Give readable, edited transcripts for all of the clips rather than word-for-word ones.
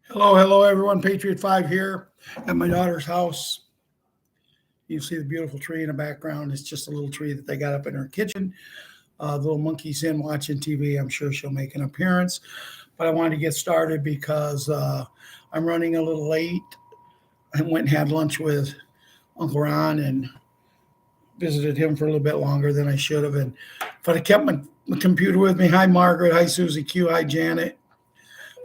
Hello, everyone. Patriot 5 here at my daughter's house. You see the beautiful tree in the background. It's just a little tree that they got up in her kitchen. The little monkey's in watching TV. I'm sure she'll make an appearance. But I wanted to get started because I'm running a little late. I went and had lunch with Uncle Ron and visited him for a little bit longer than I should have. And but I kept my computer with me. Hi, Margaret. Hi, Susie Q. Hi, Janet.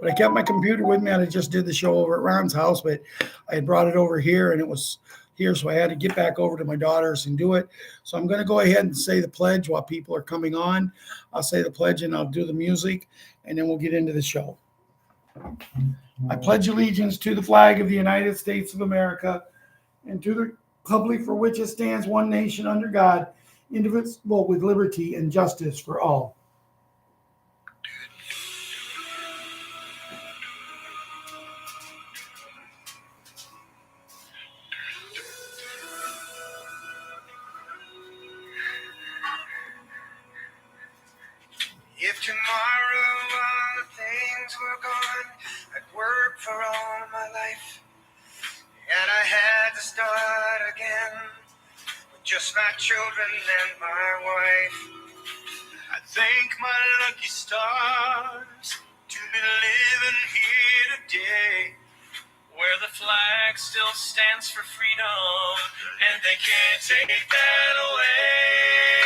But I kept my computer with me. I just did the show over at Ron's house, but I had brought it over here and it was here, so I had to get back over to my daughter's and do it. So I'm going to go ahead and say the pledge while people are coming on. I'll say the pledge and I'll do the music, and then we'll get into the show. I pledge allegiance to the flag of the United States of America and to the republic for which it stands, one nation under God, indivisible, with liberty and justice for all. If tomorrow all things were gone, I'd work for all my life, and I had to start again with just my children and my wife. I thank my lucky stars to be living here today, where the flag still stands for freedom, and they can't take that away.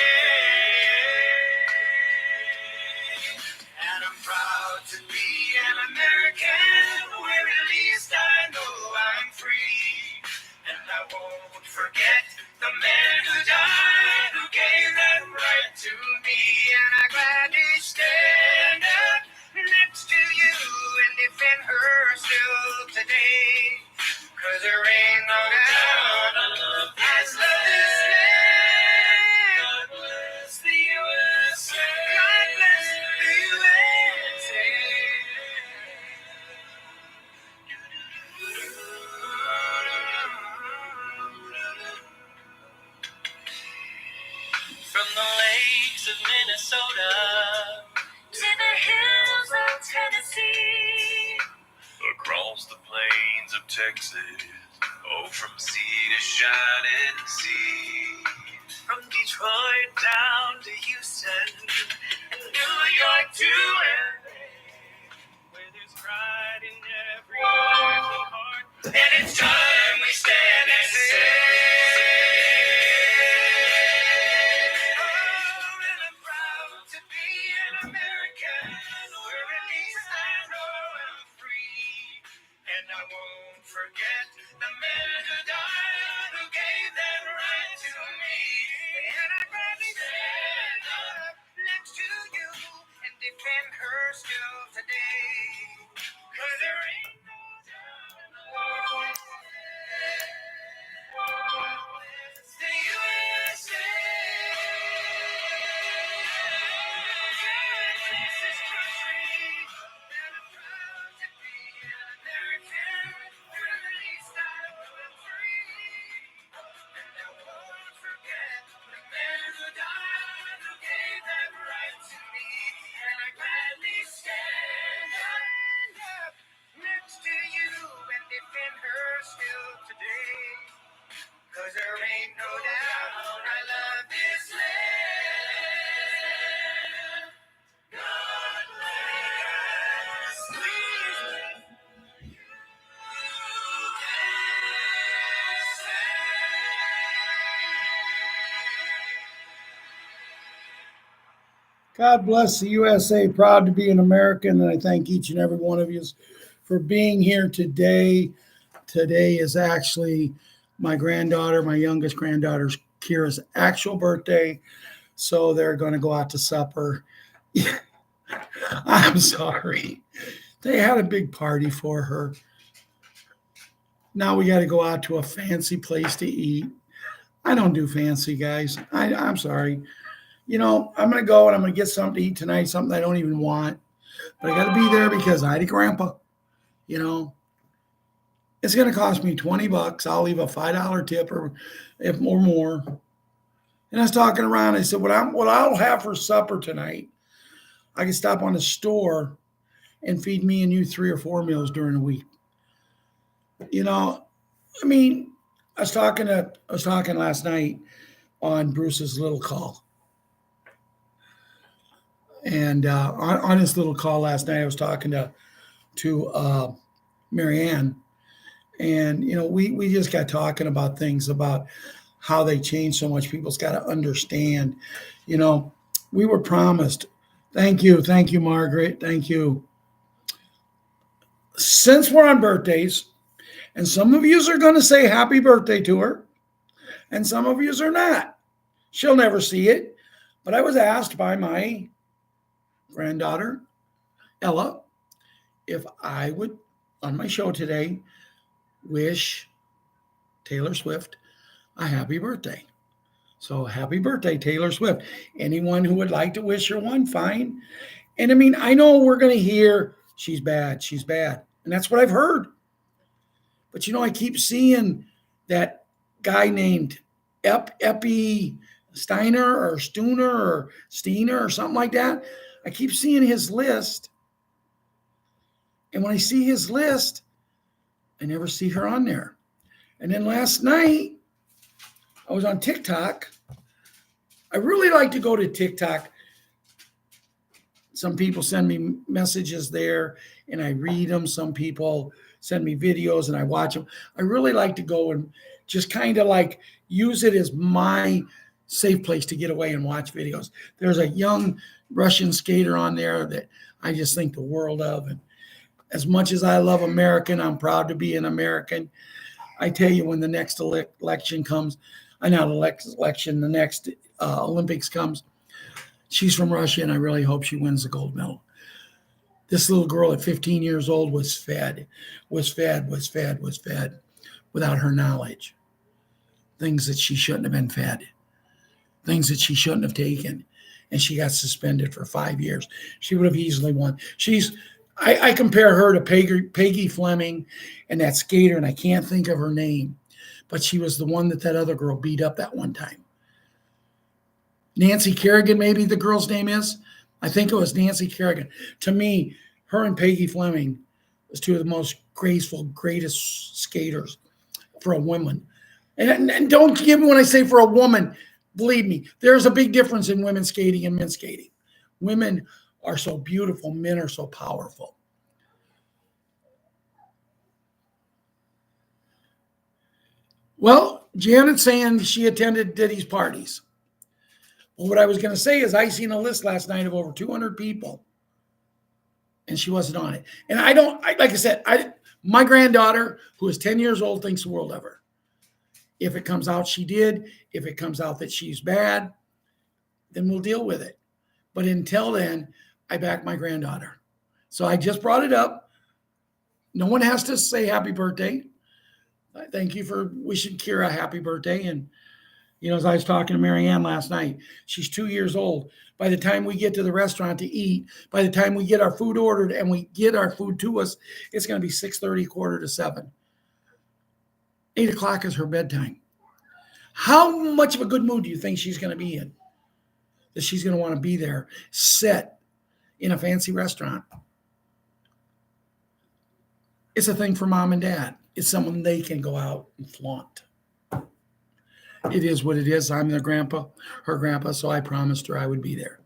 And I'm proud to be an American, where at least I know I'm free. And I won't forget the men who died, who gave that right to me. And I gladly stand up next to you and defend her still today. 'Cause there ain't no doubt I love this land. God bless the USA. God bless the USA. From the lakes of Minnesota to the hills of Tennessee, across the plains of Texas, oh, from sea to shining sea. From Detroit down to Houston, and New York to LA, where there's pride in every American heart, and it's time we stand and say, oh, and I'm proud to be an American, where at least I know I'm free. And I won't forget the men who died, who gave that right to me. And I'd gladly stand up next to you and defend her still today. 'Cause there ain't no doubt it's the USA. This country, and I'm proud to be an American, where at least I know I'm free. And I won't forget the men who died, who gave that right to me. And I gladly stand up next to you and defend her still today. 'Cause there ain't no doubt I love this land. God bless the God bless the USA. Proud to be an American, and I thank each and every one of you for being here today. Today is actually my granddaughter, my youngest granddaughter's Kira's actual birthday, so they're going to go out to supper. I'm sorry. They had a big party for her. Now we got to go out to a fancy place to eat. I don't do fancy, guys. I'm sorry. You know, I'm going to go and I'm going to get something to eat tonight, something I don't even want. But I got to be there because I had grandpa. You know, it's going to cost me $20. I'll leave a $5 tip or if more. And I was talking around. I said, what I'll have for supper tonight, I can stop on the store and feed me and you 3 or 4 meals during a week. You know, I mean, I was talking last night on Bruce's little call. And on his little call last night, I was talking to Marianne, and we just got talking about things about how they change so much. People's got to understand. We were promised. Thank you, Margaret. Thank you. Since we're on birthdays, and some of you are going to say happy birthday to her, and some of you are not. She'll never see it. But I was asked by my granddaughter, Ella, if I would, on my show today, wish Taylor Swift a happy birthday. So happy birthday, Taylor Swift. Anyone who would like to wish her one, fine. And I mean, I know we're going to hear she's bad. And that's what I've heard. But I keep seeing that guy named Epi Steiner or Stooner or Steiner or something like that. I keep seeing his list. And when I see his list, I never see her on there. And then last night, I was on TikTok. I really like to go to TikTok. Some people send me messages there and I read them. Some people send me videos and I watch them. I really like to go and just kind of like use it as my safe place to get away and watch videos. There's a young Russian skater on there that I just think the world of. And as much as I love American, I'm proud to be an American. I tell you, when the next election comes, the next Olympics comes, she's from Russia, and I really hope she wins the gold medal. This little girl at 15 years old was fed without her knowledge. Things that she shouldn't have been fed, things that she shouldn't have taken. And she got suspended for 5 years. She would have easily won. I compare her to Peggy Fleming and that skater, and I can't think of her name, but she was the one that other girl beat up that one time. Nancy Kerrigan, maybe the girl's name is. I think it was Nancy Kerrigan. To me, her and Peggy Fleming was two of the most graceful, greatest skaters for a woman. And don't give me when I say for a woman, believe me, there's a big difference in women skating and men skating. Women are so beautiful. Men are so powerful. Well, Janet's saying she attended Diddy's parties. Well, what I was going to say is I seen a list last night of over 200 people, and she wasn't on it. And like I said, my granddaughter, who is 10 years old, thinks the world of her. If it comes out she did, if it comes out that she's bad, then we'll deal with it. But until then, I back my granddaughter. So I just brought it up. No one has to say happy birthday. Thank you for wishing Kira a happy birthday. And, as I was talking to Marianne last night, she's 2 years old. By the time we get to the restaurant to eat, by the time we get our food ordered and we get our food to us, it's going to be 6:30, 6:45. 8 o'clock is her bedtime. How much of a good mood do you think she's going to be in? That she's going to want to be there, sit in a fancy restaurant. It's a thing for mom and dad. It's someone they can go out and flaunt. It is what it is. I'm her grandpa, so I promised her I would be there.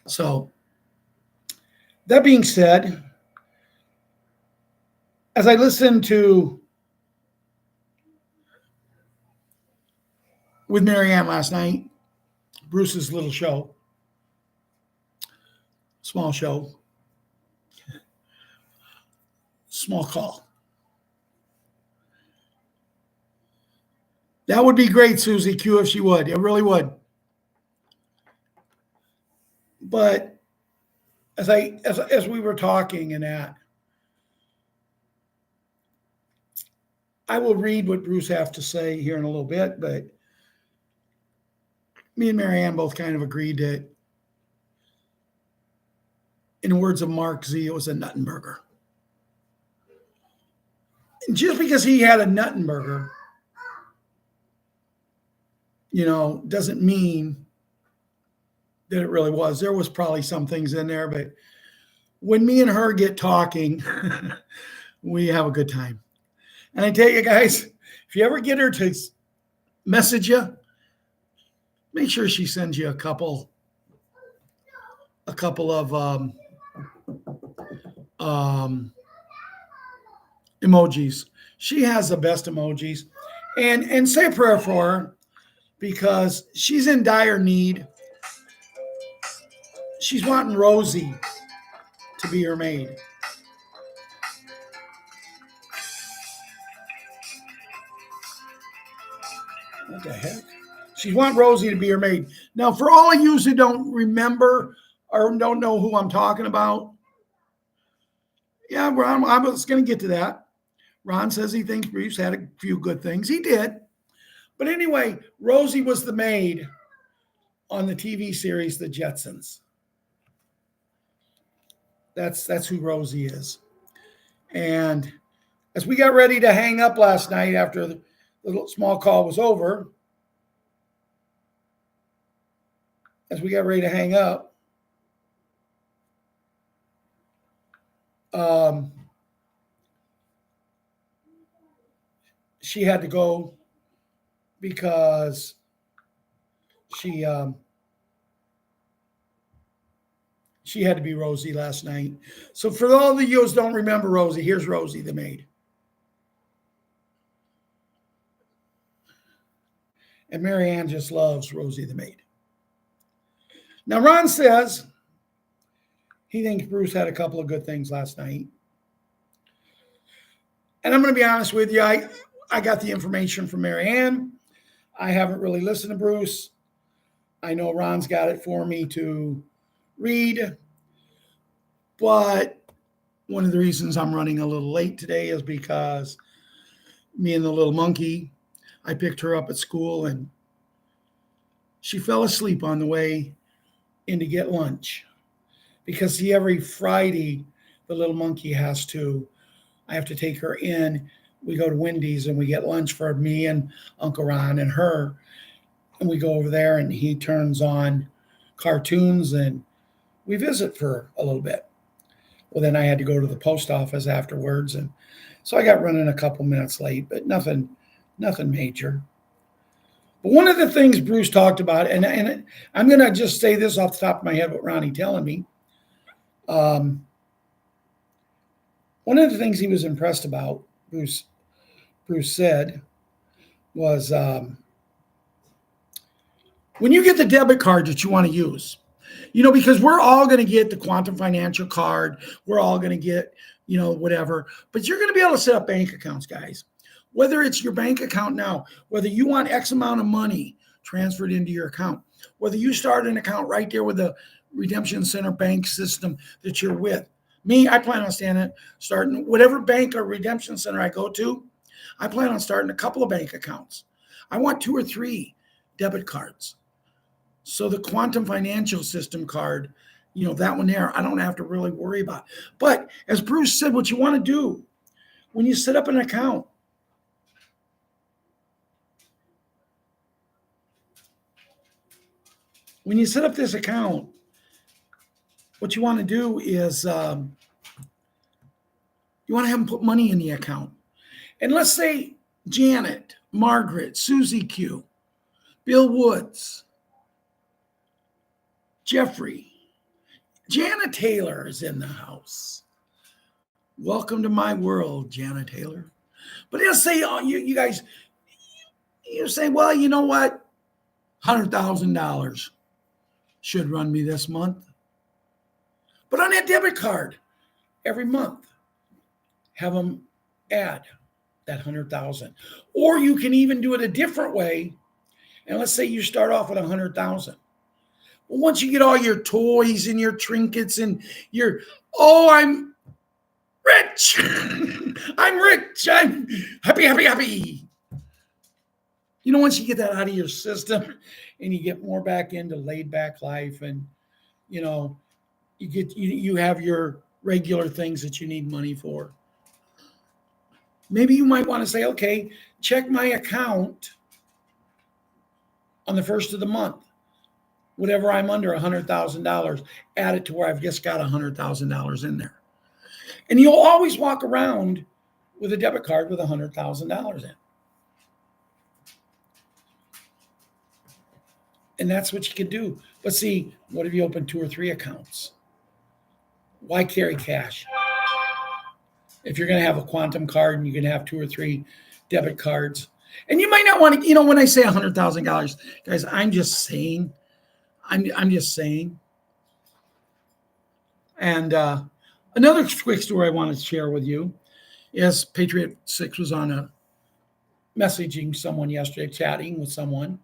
So, that being said, as I listened to with Marianne last night, Bruce's little show, small show, small call. That would be great, Susie Q, if she would. It really would. But as we were talking and that, I will read what Bruce has to say here in a little bit, but me and Marianne both kind of agreed that, in the words of Mark Z, it was a Nuttenburger. And just because he had a Nuttenburger, doesn't mean that it really was. There was probably some things in there, but when me and her get talking, we have a good time. And I tell you guys, if you ever get her to message you, make sure she sends you a couple of emojis. She has the best emojis. And say a prayer for her because she's in dire need. She's wanting Rosie to be her maid. What the heck? She's wanting Rosie to be her maid. Now, for all of you who don't remember or don't know who I'm talking about, yeah, Ron, I was going to get to that. Ron says he thinks Bruce had a few good things. He did. But anyway, Rosie was the maid on the TV series The Jetsons. That's who Rosie is. And as we got ready to hang up last night after the little small call was over, as we got ready to hang up, she had to go because she had to be Rosie last night. So for all of you who don't remember Rosie, here's Rosie the maid. And Mary Ann just loves Rosie the maid. Now, Ron says he thinks Bruce had a couple of good things last night. And I'm going to be honest with you. I got the information from Mary Ann. I haven't really listened to Bruce. I know Ron's got it for me to read. But one of the reasons I'm running a little late today is because me and the little monkey, I picked her up at school and she fell asleep on the way in to get lunch. Because see, every Friday, the little monkey I have to take her in. We go to Wendy's and we get lunch for me and Uncle Ron and her. And we go over there and he turns on cartoons and we visit for a little bit. Well, then I had to go to the post office afterwards. And so I got running a couple minutes late, but nothing major. But one of the things Bruce talked about, and I'm going to just say this off the top of my head, what Ronnie telling me. One of the things he was impressed about, Bruce said, was when you get the debit card that you want to use, because we're all going to get the Quantum Financial card. We're all going to get, whatever. But you're going to be able to set up bank accounts, guys. Whether it's your bank account now, whether you want X amount of money transferred into your account, whether you start an account right there with the Redemption Center bank system that you're with. Me, I plan on starting whatever bank or Redemption Center I go to, I plan on starting a couple of bank accounts. I want 2 or 3 debit cards. So the Quantum Financial System card, that one there, I don't have to really worry about. But as Bruce said, what you want to do when you set up an account, when you set up this account, what you want to do is you want to have them put money in the account. And let's say Janet, Margaret, Susie Q, Bill Woods, Jeffrey, Janet Taylor is in the house. Welcome to my world, Janet Taylor. But let's say you guys, you say, well, you know what? $100,000 should run me this month. But on that debit card, every month, have them add that 100,000. Or you can even do it a different way. And let's say you start off with 100,000. Well, once you get all your toys and your trinkets and I'm rich. I'm rich. I'm happy. Once you get that out of your system and you get more back into laid back life and, you have your regular things that you need money for. Maybe you might want to say, okay, check my account on the first of the month. whatever I'm under $100,000, add it to where I've just got $100,000 in there. And you'll always walk around with a debit card with $100,000 in. And that's what you could do. But see, what if you open 2 or 3 accounts? Why carry cash? If you're going to have a quantum card and you can have 2 or 3 debit cards, and you might not want to, when I say $100,000, guys, I'm just saying. And another quick story I wanted to share with you is Patriot6 was on a messaging someone yesterday, chatting with someone.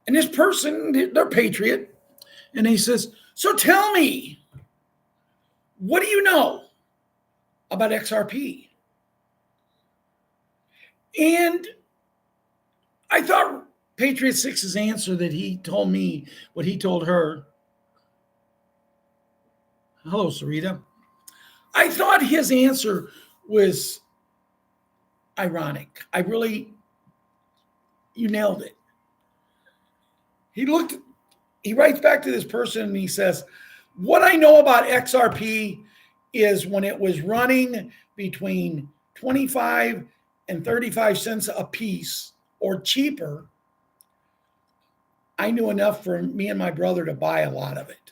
And this person, they're Patriot, and he says, so tell me, what do you know about XRP? And I thought Patriot6's answer that he told me, what he told her. Hello, Sarita. I thought his answer was ironic. You nailed it. He writes back to this person and he says, what I know about XRP is when it was running between 25 and 35 cents a piece or cheaper, I knew enough for me and my brother to buy a lot of it.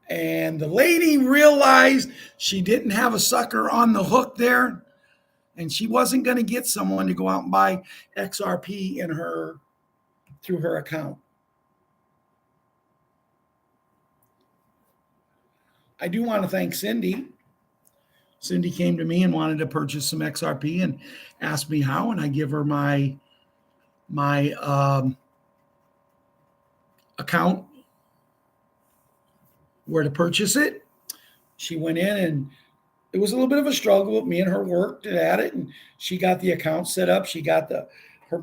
And the lady realized she didn't have a sucker on the hook there, and she wasn't going to get someone to go out and buy XRP through her account. I do want to thank Cindy. Cindy came to me and wanted to purchase some XRP and asked me how, and I give her my account where to purchase it. She went in, and it was a little bit of a struggle, but me and her worked at it, and she got the account set up. She got her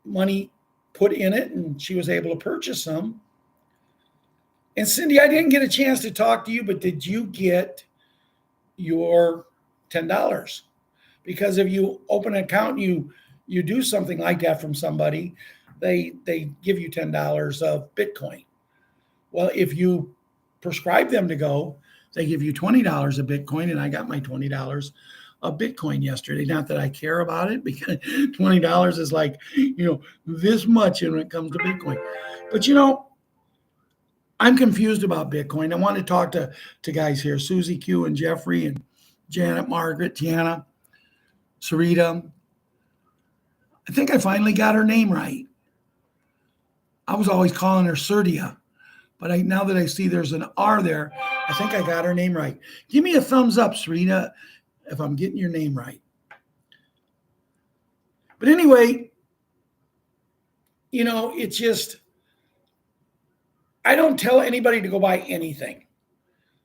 money put in it, and she was able to purchase some. And Cindy, I didn't get a chance to talk to you, but did you get your $10? Because if you open an account, you do something like that from somebody, they give you $10 of Bitcoin. Well, if you prescribe them to go, they give you $20 of Bitcoin, and I got my $20 of Bitcoin yesterday. Not that I care about it, because $20 is like, this much when it comes to Bitcoin. But I'm confused about Bitcoin. I want to talk to guys here, Susie Q and Jeffrey and Janet, Margaret, Tiana, Sarita. I think I finally got her name right. I was always calling her Serdia, but now that I see there's an R there, I think I got her name right. Give me a thumbs up, Sarita, if I'm getting your name right. But anyway, it's just, I don't tell anybody to go buy anything.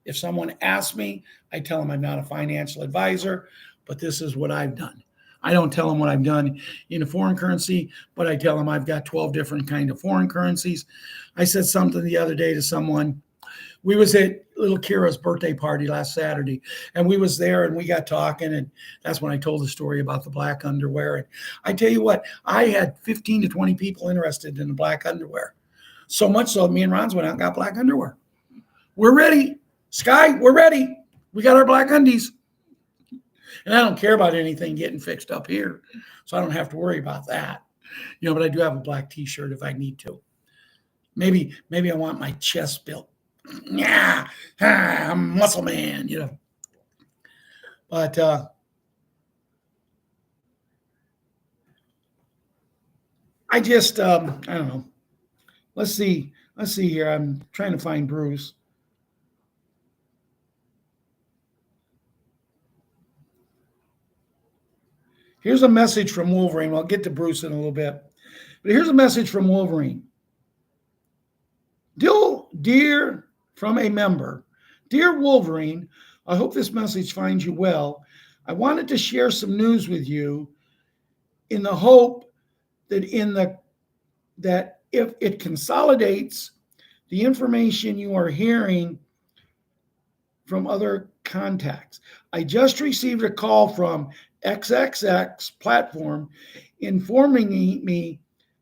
If someone asks me, I tell them I'm not a financial advisor, but this is what I've done. I don't tell them what I've done in a foreign currency, but I tell them I've got 12 different kind of foreign currencies. I said something the other day to someone. We was at little Kira's birthday party last Saturday, and we was there, and we got talking, and that's when I told the story about the black underwear. And I tell you what, I had 15 to 20 people interested in the black underwear. So much so, me and Ron's went out and got black underwear. We're ready. Sky, we're ready. We got our black undies. And I don't care about anything getting fixed up here, so I don't have to worry about that. But I do have a black T-shirt if I need to. Maybe I want my chest built. Yeah, I'm a muscle man, But I just, I don't know. Let's see here. I'm trying to find Bruce. Here's a message from Wolverine. I'll get to Bruce in a little bit. But here's a message from Wolverine. Dear from a member, dear Wolverine, I hope this message finds you well. I wanted to share some news with you in the hope that that if it consolidates the information you are hearing from other contacts. I just received a call from XXX platform informing me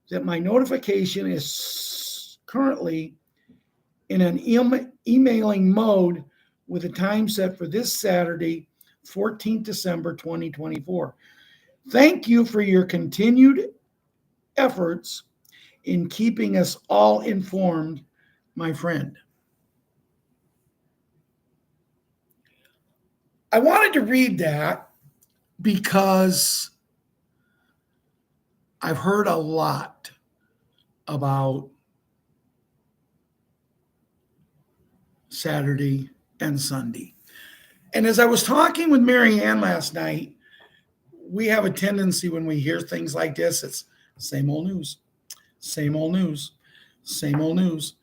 that my notification is currently in an emailing mode with a time set for this Saturday, 14th December 2024. Thank you for your continued efforts in keeping us all informed, my friend. I wanted to read that because I've heard a lot about Saturday and Sunday. And as I was talking with Mary Ann last night, we have a tendency when we hear things like this, it's same old news, same old news, same old news.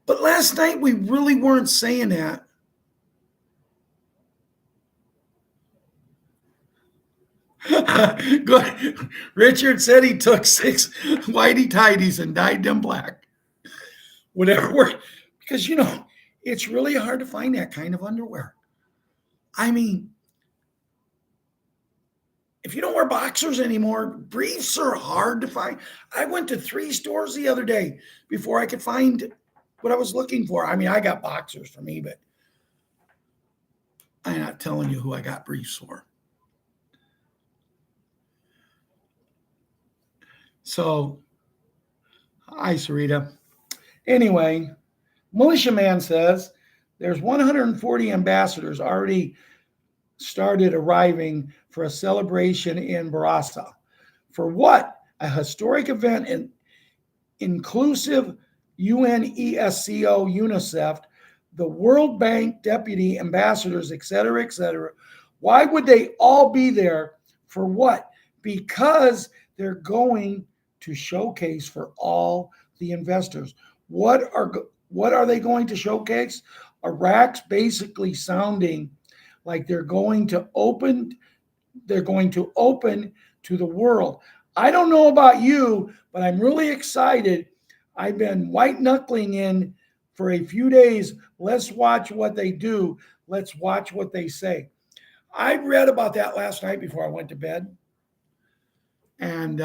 But last night we really weren't saying that. Good. Richard said he took 6 whitey tidies and dyed them black. Whatever, because it's really hard to find that kind of underwear. I mean, if you don't wear boxers anymore, briefs are hard to find. I went to 3 stores the other day before I could find what I was looking for. I mean, I got boxers for me, but I'm not telling you who I got briefs for. So, hi, Sarita. Anyway, Militia Man says there's 140 ambassadors already started arriving for a celebration in Barasa. For what? A historic event in inclusive UNESCO, UNICEF, the World Bank deputy ambassadors, et cetera, et cetera. Why would they all be there? For what? Because they're going to showcase for all the investors. What are they going to showcase? Iraq's basically sounding like they're going to open to the world. I don't know about you, but I'm really excited. I've been white knuckling in for a few days. Let's watch what they do. Let's watch what they say. I read about that last night before I went to bed. And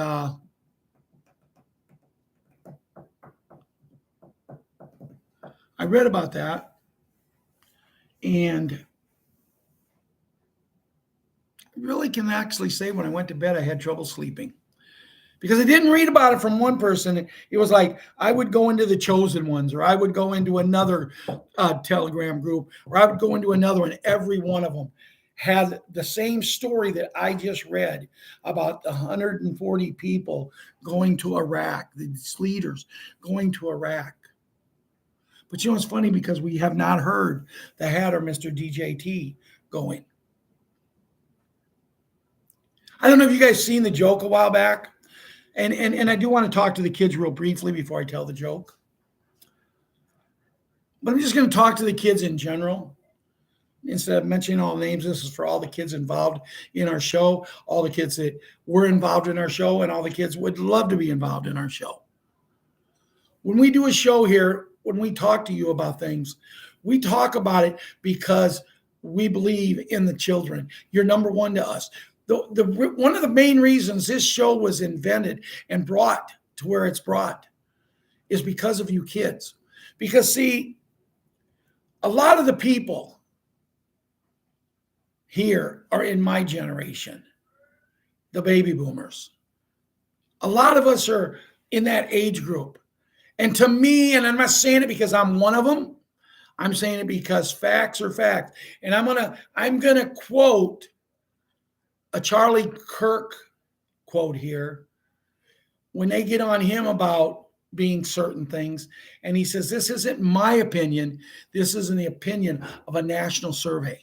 I read about that. And I really can actually say when I went to bed, I had trouble sleeping. Because I didn't read about it from one person. It was like I would go into the chosen ones, or I would go into another Telegram group, or I would go into another one. Every one of them had the same story that I just read about the 140 people going to Iraq, these leaders going to Iraq. But it's funny because we have not heard the Hatter, Mr. DJT, going. I don't know if you guys seen the joke a while back. And I do want to talk to the kids real briefly before I tell the joke. But I'm just going to talk to the kids in general. Instead of mentioning all the names, this is for all the kids involved in our show, all the kids that were involved in our show, and all the kids would love to be involved in our show. When we do a show here, when we talk to you about things, we talk about it because we believe in the children. You're number one to us. One of the main reasons this show was invented and brought to where it's brought is because of you kids. Because, see, a lot of the people here are in my generation, the baby boomers. A lot of us are in that age group. And to me, and I'm not saying it because I'm one of them, I'm saying it because facts are facts. And I'm gonna quote a Charlie Kirk quote here when they get on him about being certain things. And he says, this isn't my opinion. This is the opinion of a national survey.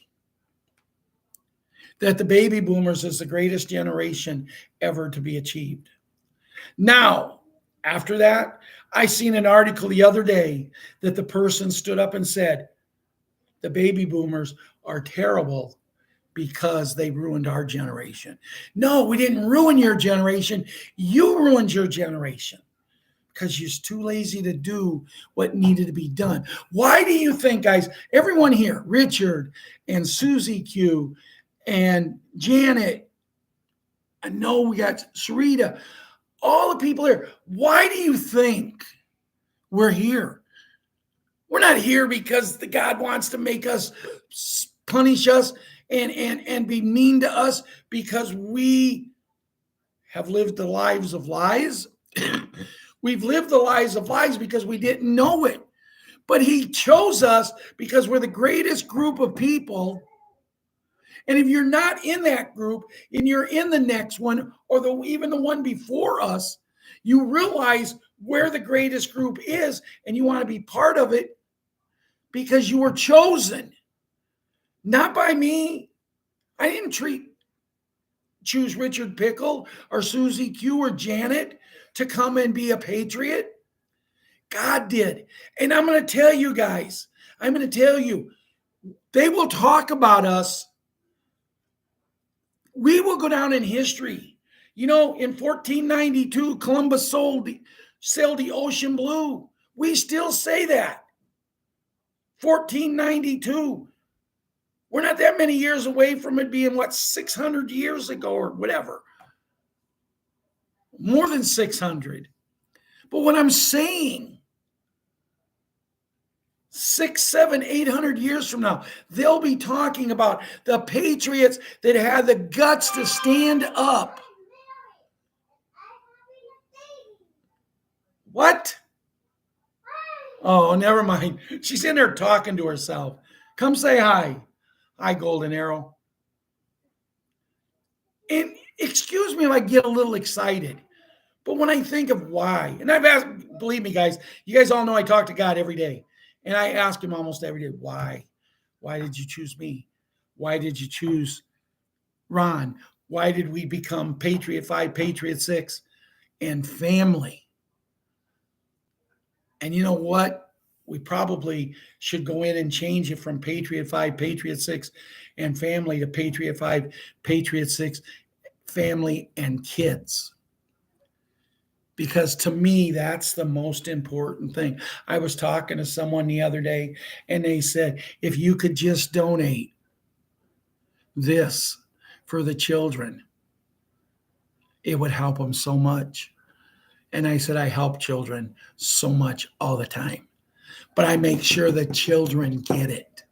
That the baby boomers is the greatest generation ever to be achieved. Now, after that, I seen an article the other day that the person stood up and said, the baby boomers are terrible because they ruined our generation. No, we didn't ruin your generation. You ruined your generation because you're too lazy to do what needed to be done. Why do you think, guys, everyone here, Richard and Susie Q and Janet, I know we got Sarita, all the people here, why do you think we're here? We're not here because the God wants to make us, punish us, and be mean to us because we have lived the lives of lies. We've lived the lives of lies because we didn't know it. But he chose us because we're the greatest group of people. And if you're not in that group and you're in the next one or even the one before us, you realize where the greatest group is and you want to be part of it because you were chosen. Not by me. I didn't choose Richard Pickle or Susie Q or Janet to come and be a patriot. God did. And I'm going to tell you guys, they will talk about us. We will go down in history. In 1492, Columbus sailed the ocean blue. We still say that. 1492. We're not that many years away from it being, 600 years ago or whatever. More than 600. But what I'm saying, 600, 700, 800 years from now, they'll be talking about the patriots that had the guts to stand up. What? Oh, never mind. She's in there talking to herself. Come say hi. Hi, Golden Arrow. And excuse me if I get a little excited, but when I think of why, and I've asked, believe me, guys, you guys all know I talk to God every day. And I ask him almost every day, why? Why did you choose me? Why did you choose Ron? Why did we become Patriot 5, Patriot 6, and family? And you know what? We probably should go in and change it from Patriot 5, Patriot 6, and family to Patriot 5, Patriot 6, family and kids. Because to me, that's the most important thing. I was talking to someone the other day, and they said, if you could just donate this for the children, it would help them so much. And I said, I help children so much all the time, but I make sure the children get it.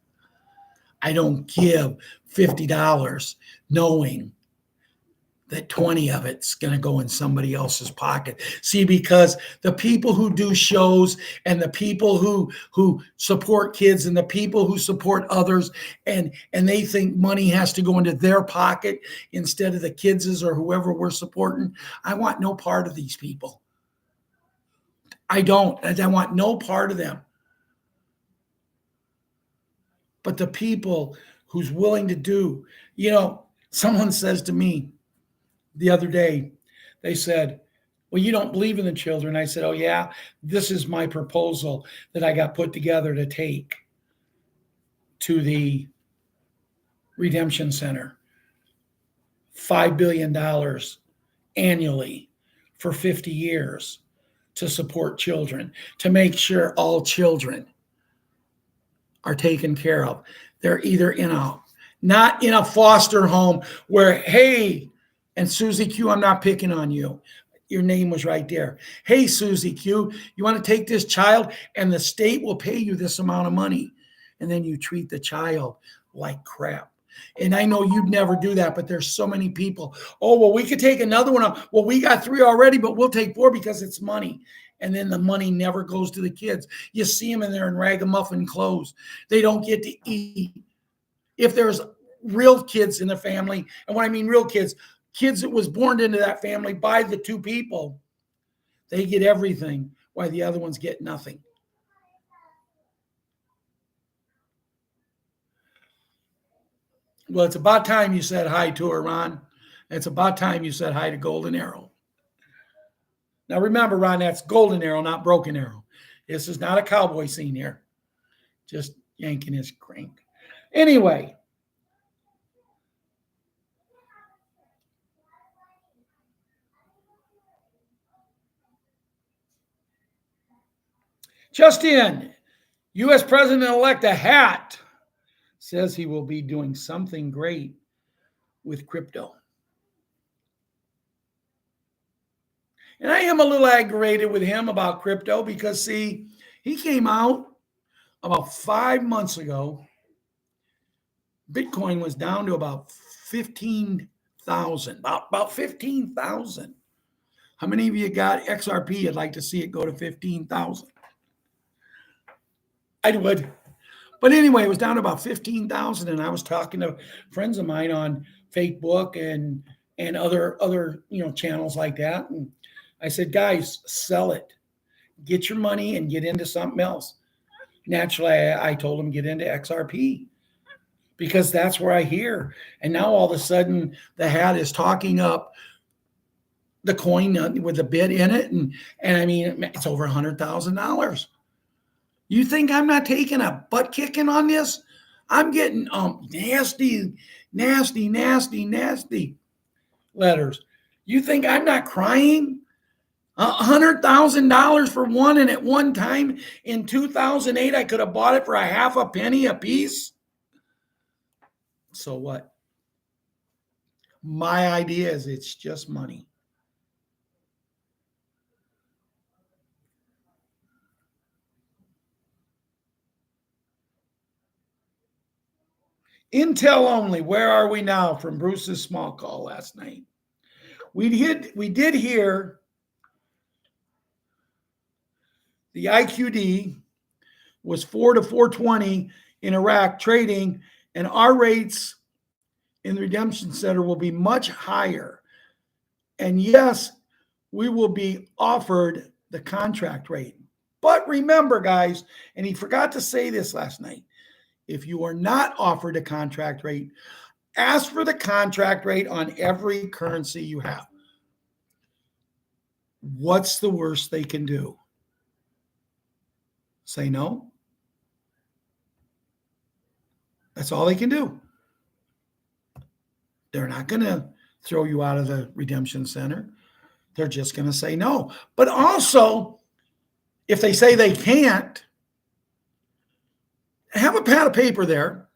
I don't give $50 knowing that 20 of it's going to go in somebody else's pocket. See, because the people who do shows and the people who support kids and the people who support others, and they think money has to go into their pocket instead of the kids' or whoever we're supporting, I want no part of these people. I don't. I want no part of them. But the people who's willing to do, someone says to me the other day, they said, well, you don't believe in the children. I said, oh yeah, this is my proposal that I got put together to take to the Redemption Center. $5 billion annually for 50 years to support children, to make sure all children are taken care of. They're either not in a foster home where, hey, and Susie Q, I'm not picking on you. Your name was right there. Hey, Susie Q, you want to take this child and the state will pay you this amount of money. And then you treat the child like crap. And I know you'd never do that, but there's so many people. Oh, well, we could take another one up. Well, we got 3 already, but we'll take 4 because it's money. And then the money never goes to the kids. You see them in there in ragamuffin clothes. They don't get to eat. If there's real kids in the family, and when I mean real kids that was born into that family by the 2 people, they get everything while the other ones get nothing. Well, it's about time you said hi to her, Ron. It's about time you said hi to Golden Arrow. Now remember, Ron, that's Golden Arrow, not Broken Arrow. This is not a cowboy scene here. Just yanking his crank. Anyway. Just in, U.S. President-elect a hat says he will be doing something great with crypto. And I am a little aggravated with him about crypto because, see, he came out about 5 months ago. Bitcoin was down to about 15,000, about 15,000. How many of you got XRP? I'd like to see it go to 15,000. I would. But anyway, it was down to about 15,000, and I was talking to friends of mine on Facebook and other channels like that, and I said, guys, sell it, get your money, and get into something else. Naturally, I told them get into XRP because that's where I hear. And now all of a sudden, the hat is talking up the coin with a bit in it, and I mean it's over $100,000. You think I'm not taking a butt kicking on this? I'm getting nasty letters. You think I'm not crying? $100,000 for one, and at one time in 2008, I could have bought it for a half a penny a piece. So what? My idea is it's just money. Intel only. Where are we now? From Bruce's small call last night. We did hear the IQD was 4 to 420 in Iraq trading, and our rates in the redemption center will be much higher. And yes, we will be offered the contract rate. But remember, guys, and he forgot to say this last night, if you are not offered a contract rate, ask for the contract rate on every currency you have. What's the worst they can do? Say no? That's all they can do. They're not going to throw you out of the redemption center. They're just going to say no. But also, if they say they can't, have a pad of paper there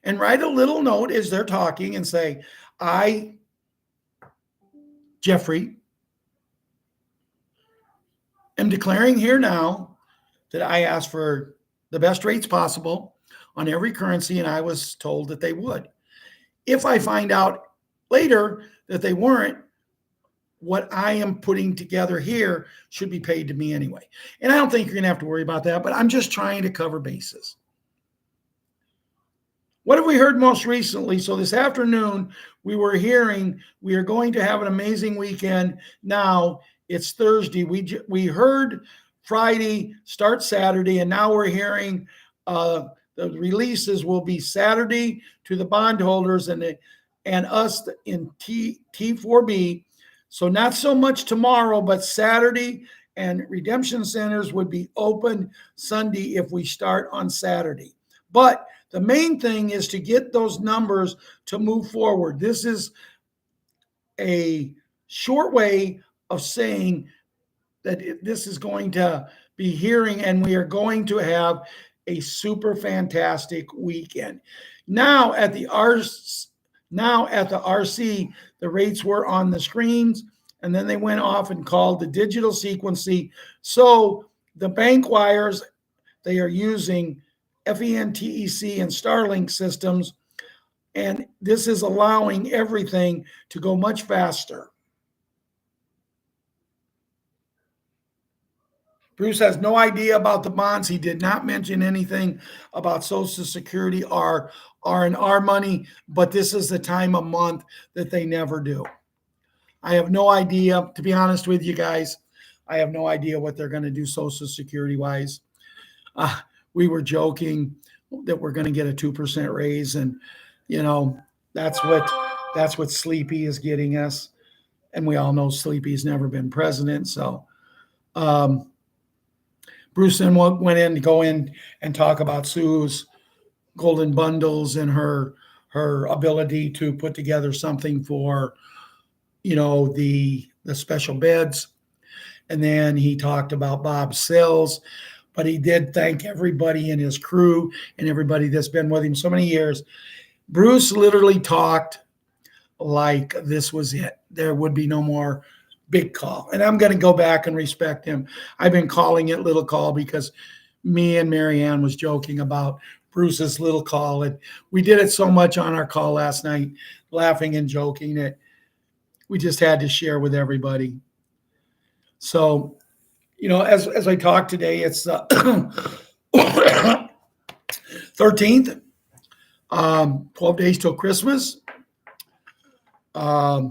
and write a little note as they're talking and say, I, Jeffrey, am declaring here now that I asked for the best rates possible on every currency, and I was told that they would. If I find out later that they weren't, what I am putting together here should be paid to me anyway. And I don't think you're going to have to worry about that, but I'm just trying to cover bases. What have we heard most recently? So this afternoon, we were hearing we are going to have an amazing weekend. Now it's Thursday. We heard Friday, start Saturday, and now we're hearing the releases will be Saturday to the bondholders and us in T4B. So not so much tomorrow, but Saturday, and redemption centers would be open Sunday if we start on Saturday. But the main thing is to get those numbers to move forward. This is a short way of saying that this is going to be hearing, and we are going to have a super fantastic weekend. Now at the RC, the rates were on the screens, and then they went off and called the digital sequencing. So the bank wires, they are using FENTEC and Starlink systems, and this is allowing everything to go much faster. Bruce has no idea about the bonds. He did not mention anything about Social Security or R&R money, but this is the time of month that they never do. I have no idea, to be honest with you guys. I have no idea what they're going to do Social Security wise. We were joking that we're going to get a 2% raise, and that's what Sleepy is getting us, and we all know Sleepy's never been president. So Bruce then went in to go in and talk about Sue's golden bundles and her ability to put together something for the special beds, and then he talked about Bob's sales. But he did thank everybody in his crew and everybody that's been with him so many years. Bruce literally talked like this was it. There would be no more big call. And I'm going to go back and respect him. I've been calling it little call because me and Marianne was joking about Bruce's little call. And we did it so much on our call last night, laughing and joking, that we just had to share with everybody. So, as I talk today, it's 13th, 12 days till Christmas. I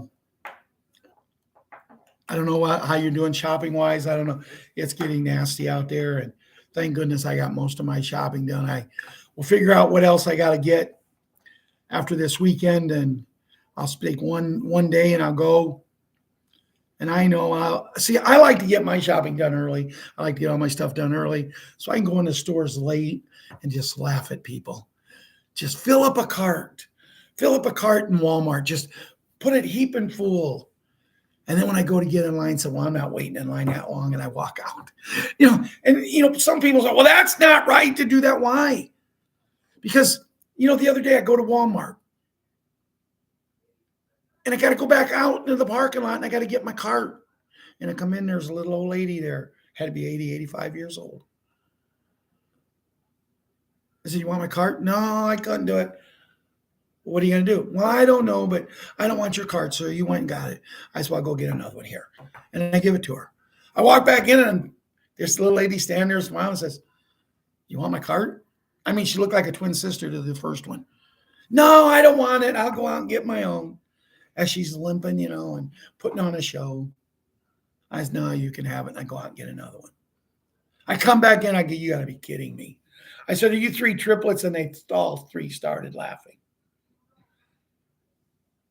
don't know how you're doing shopping wise. I don't know. It's getting nasty out there, and thank goodness I got most of my shopping done. I will figure out what else I got to get after this weekend, and I'll speak one day and I'll go. And I know I like to get my shopping done early. I like to get all my stuff done early so I can go into stores late and just laugh at people. Just fill up a cart in Walmart. Just put it heaping full. And then when I go to get in line, say, well, I'm not waiting in line that long, and I walk out. Some people say, well, that's not right to do that. Why? Because, the other day I go to Walmart, and I got to go back out into the parking lot, and I got to get my cart. And I come in, there's a little old lady there, had to be 80, 85 years old. I said, you want my cart? No, I couldn't do it. What are you going to do? Well, I don't know, but I don't want your cart, sir. You went and got it. I said, well, I'll go get another one here. And I give it to her. I walk back in, and this little lady standing there smiling and says, you want my cart? I mean, she looked like a twin sister to the first one. No, I don't want it. I'll go out and get my own. As she's limping, and putting on a show. I said, no, you can have it. And I go out and get another one. I come back in. I go, you got to be kidding me. I said, are you three triplets? And they all three started laughing.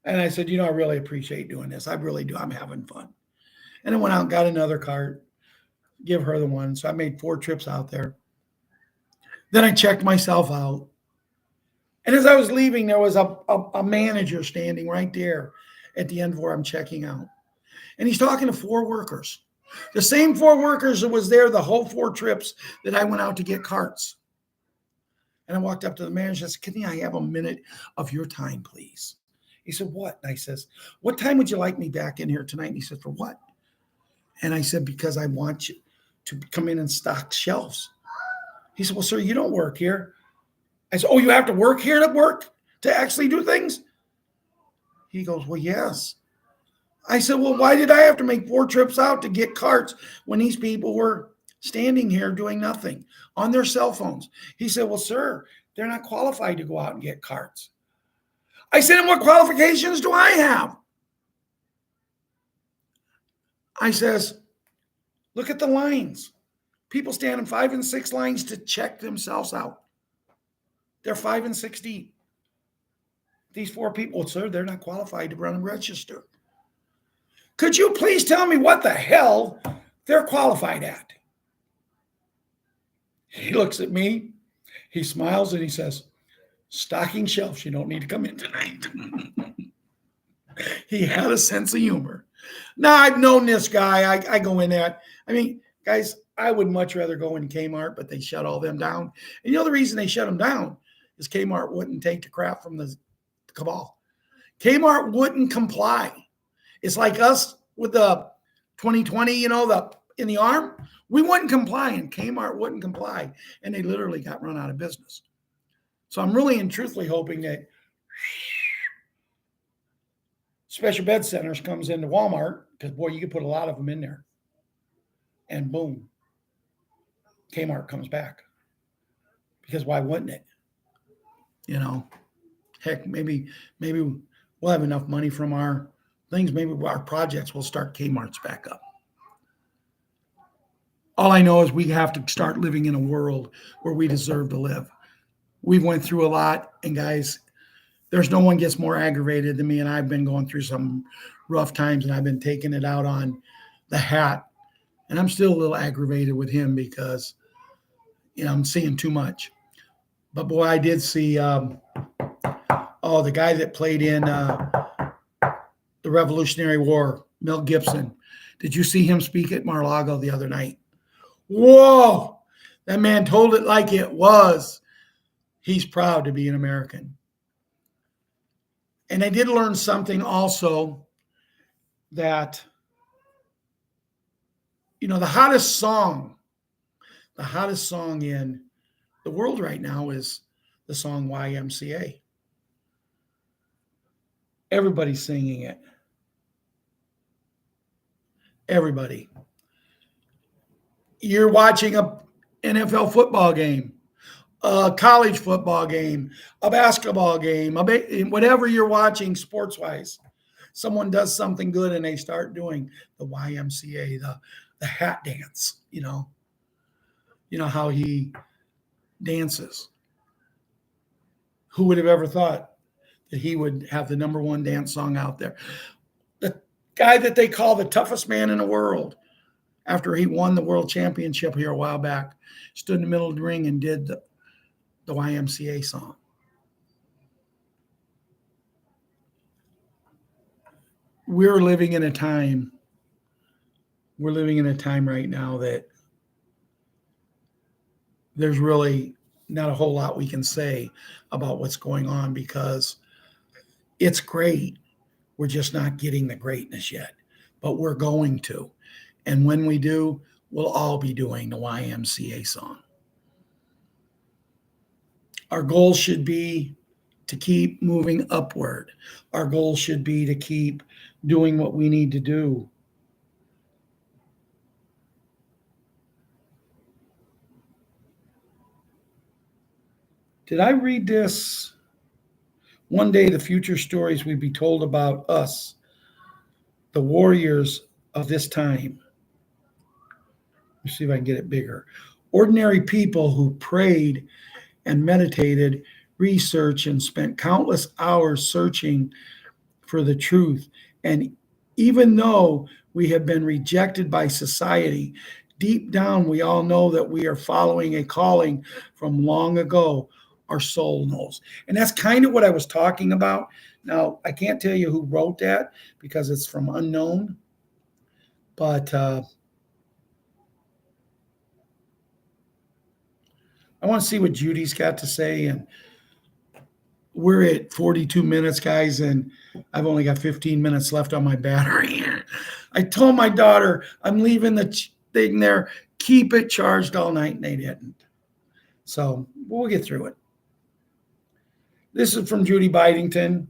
And I said, I really appreciate doing this. I really do. I'm having fun. And I went out and got another cart, give her the one. So I made 4 trips out there. Then I checked myself out. And as I was leaving, there was a manager standing right there at the end where I'm checking out. And he's talking to 4 workers. The same 4 workers that was there the whole 4 trips that I went out to get carts. And I walked up to the manager and said, can I have a minute of your time, please? He said, what? And I says, what time would you like me back in here tonight? And he said, for what? And I said, because I want you to come in and stock shelves. He said, well, sir, you don't work here. I said, oh, you have to work here to actually do things? He goes, well, yes. I said, well, why did I have to make 4 trips out to get carts when these people were standing here doing nothing on their cell phones? He said, well, sir, they're not qualified to go out and get carts. I said, and what qualifications do I have? I says, look at the lines. People stand in 5 and 6 lines to check themselves out. They're 5 and 6 deep. These 4 people, sir, they're not qualified to run a register. Could you please tell me what the hell they're qualified at? He looks at me, he smiles, and he says, stocking shelves, you don't need to come in tonight. He had a sense of humor. Now, I've known this guy. I go in there. I mean, guys, I would much rather go in Kmart, but they shut all them down. And the reason they shut them down is Kmart wouldn't take the crap from the cabal. Kmart wouldn't comply. It's like us with the 2020, in the arm. We wouldn't comply, and Kmart wouldn't comply, and they literally got run out of business. So I'm really and truthfully hoping that Special Bed Centers comes into Walmart, because, boy, you could put a lot of them in there. And boom, Kmart comes back. Because why wouldn't it? Heck, maybe we'll have enough money from our things. Maybe our projects will start Kmart's back up. All I know is we have to start living in a world where we deserve to live. We've went through a lot, and guys, there's no one gets more aggravated than me, and I've been going through some rough times, and I've been taking it out on the hat, and I'm still a little aggravated with him because, I'm seeing too much. But boy, I did see, the guy that played in the Revolutionary War, Mel Gibson. Did you see him speak at Mar-a-Lago the other night? Whoa, that man told it like it was. He's proud to be an American. And I did learn something also, that the hottest song in the world right now is the song YMCA. Everybody's singing it. Everybody. You're watching a NFL football game, a college football game, a basketball game, whatever you're watching sports-wise. Someone does something good and they start doing the YMCA, the hat dance, you know how he dances. Who would have ever thought that he would have the number one dance song out there? The guy that they call the toughest man in the world, after he won the world championship here a while back, stood in the middle of the ring and did the YMCA song. We're living in a time right now that there's really not a whole lot we can say about what's going on, because it's great. We're just not getting the greatness yet, but we're going to. And when we do, we'll all be doing the YMCA song. Our goal should be to keep moving upward. Our goal should be to keep doing what we need to do. Did I read this? One day the future stories will be told about us, the warriors of this time. Let's see if I can get it bigger. Ordinary people who prayed and meditated, researched, and spent countless hours searching for the truth. And even though we have been rejected by society, deep down we all know that we are following a calling from long ago. Our soul knows. And that's kind of what I was talking about. Now, I can't tell you who wrote that because it's from unknown, but I want to see what Judy's got to say. And we're at 42 minutes, guys, and I've only got 15 minutes left on my battery. I told my daughter I'm leaving the thing there, keep it charged all night, and they didn't. So we'll get through it. This is from Judy Bidington,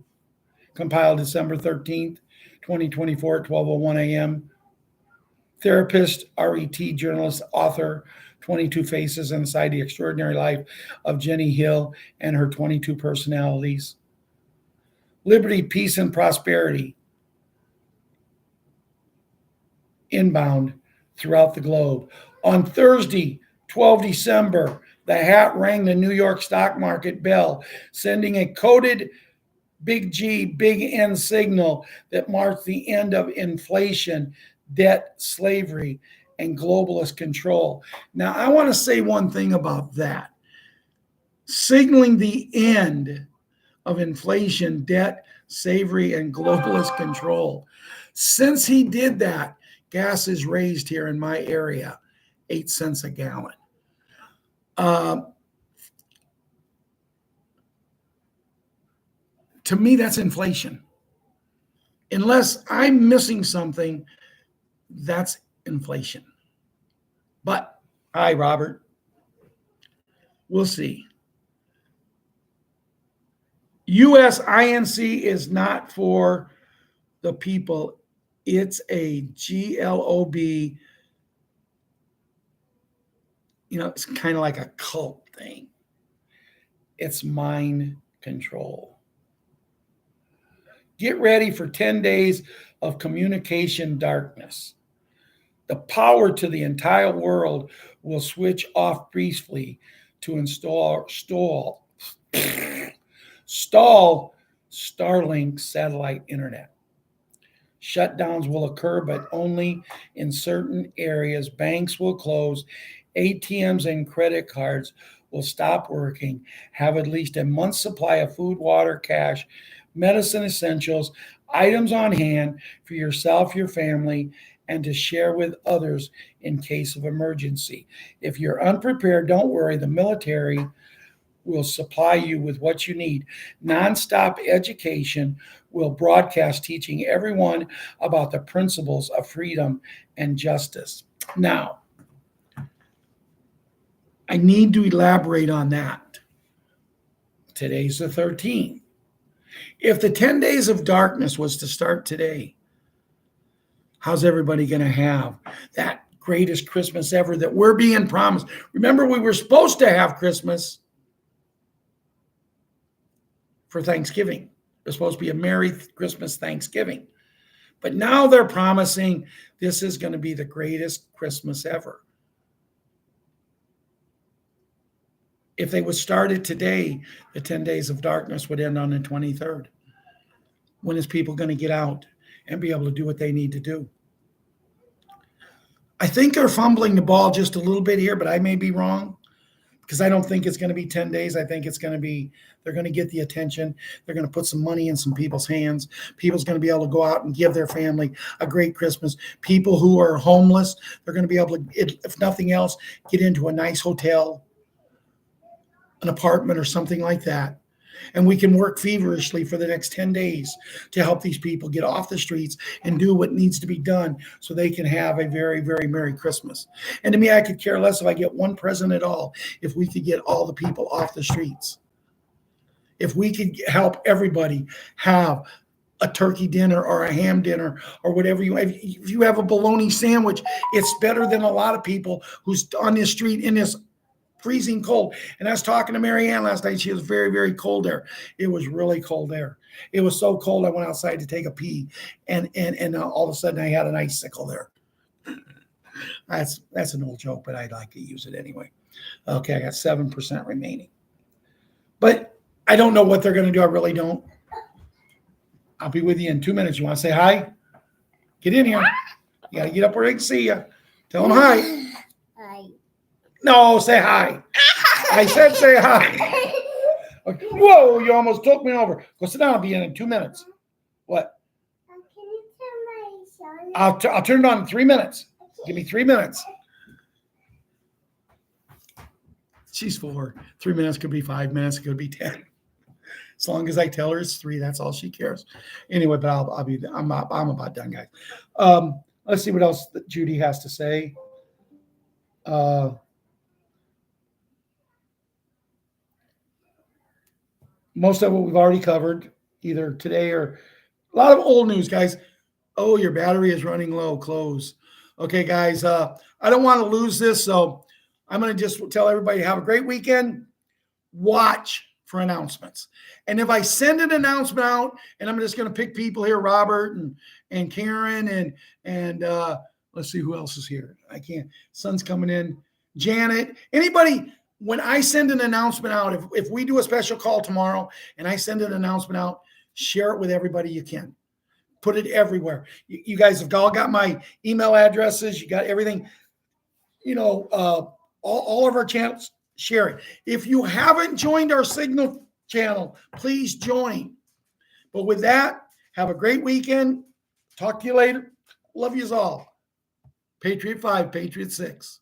compiled December 13th, 2024 at 12:01 a.m. Therapist, RET journalist, author, 22 Faces Inside the Extraordinary Life of Jenny Hill and Her 22 Personalities. Liberty, Peace, and Prosperity. Inbound throughout the globe. On Thursday, 12 December, the hat rang the New York stock market bell, sending a coded big G, big N signal that marked the end of inflation, debt, slavery, and globalist control. Now, I want to say one thing about that. Signaling the end of inflation, debt, slavery, and globalist control. Since he did that, gas is raised here in my area, 8 cents a gallon. To me, that's inflation. Unless I'm missing something, that's inflation. But, hi, Robert. We'll see. USINC is not for the people. It's a GLOB. It's kind of like a cult thing. It's mind control. Get ready for 10 days of communication darkness. The power to the entire world will switch off briefly to stall Starlink satellite internet. Shutdowns will occur, but only in certain areas. Banks will close. ATMs and credit cards will stop working. Have at least a month's supply of food, water, cash, medicine essentials, items on hand for yourself, your family, and to share with others in case of emergency. If you're unprepared, don't worry. The military will supply you with what you need. Nonstop education will broadcast, teaching everyone about the principles of freedom and justice. Now, I need to elaborate on that. Today's the 13th. If the 10 days of darkness was to start today, how's everybody going to have that greatest Christmas ever that we're being promised? Remember, we were supposed to have Christmas for Thanksgiving. It was supposed to be a Merry Christmas Thanksgiving. But now they're promising this is going to be the greatest Christmas ever. If they would start it today, the 10 days of darkness would end on the 23rd. When is people going to get out and be able to do what they need to do? I think they're fumbling the ball just a little bit here, but I may be wrong, because I don't think it's going to be 10 days. I think it's going to be, they're going to get the attention. They're going to put some money in some people's hands. People's going to be able to go out and give their family a great Christmas. People who are homeless, they're going to be able to, if nothing else, get into a nice hotel, an apartment or something like that. And we can work feverishly for the next 10 days to help these people get off the streets and do what needs to be done so they can have a very, very Merry Christmas. And to me, I could care less if I get one present at all, if we could get all the people off the streets. If we could help everybody have a turkey dinner or a ham dinner or whatever you have. If you have a bologna sandwich, it's better than a lot of people who's on this street in this freezing cold. And I was talking to Mary Ann last night. She was very, very cold there. It was really cold there. It was so cold I went outside to take a pee, and all of a sudden I had an icicle there. That's an old joke, but I'd like to use it anyway. Okay, I got 7% remaining. But I don't know what they're going to do. I really don't. I'll be with you in 2 minutes. You want to say hi? Get in here. You got to get up where they can see you. Tell them hi. No, say hi. I said say hi. Okay. Whoa, you almost took me over. Go sit down. I'll be in 2 minutes. What? Can you turn my show? I'll turn it on in 3 minutes. Give me 3 minutes. She's 4. 3 minutes could be 5 minutes. It could be 10. As long as I tell her it's 3, that's all she cares. Anyway, but I'm about done, guys. Let's see what else Judy has to say. Most of it we've already covered, either today or a lot of old news, guys. Oh, your battery is running low. Close. Okay, guys. I don't want to lose this, so I'm going to just tell everybody have a great weekend. Watch for announcements. And if I send an announcement out, and I'm just going to pick people here, Robert and Karen and let's see who else is here. I can't. Sun's coming in. Janet. Anybody. When I send an announcement out, if we do a special call tomorrow and I send an announcement out, share it with everybody you can. Put it everywhere. You guys have all got my email addresses. You got everything. You know, all of our channels, share it. If you haven't joined our Signal channel, please join. But with that, have a great weekend. Talk to you later. Love yous all. Patriot 5, Patriot 6.